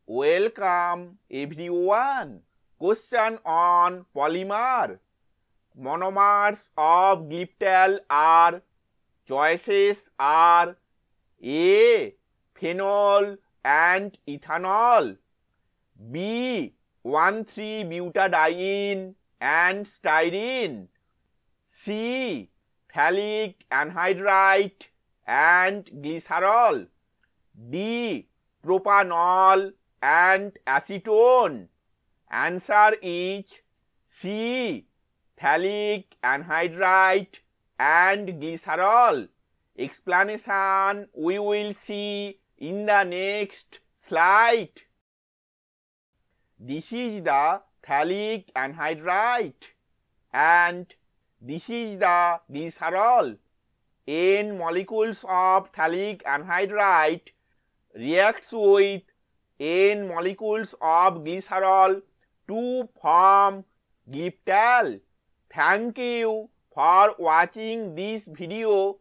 Welcome everyone. Question on polymer. Monomers of glyptal are. Choices are A. Phenol and ethanol, B. 1,3-butadiene and styrene, C. Phthalic anhydride and glycerol, D. Propanol and acetone. Answer is C. Phthalic anhydride and glycerol. Explanation we will see in the next slide. This is the phthalic anhydride and this is the glycerol. N molecules of phthalic anhydride reacts with N molecules of glycerol to form glyptal. Thank you for watching this video.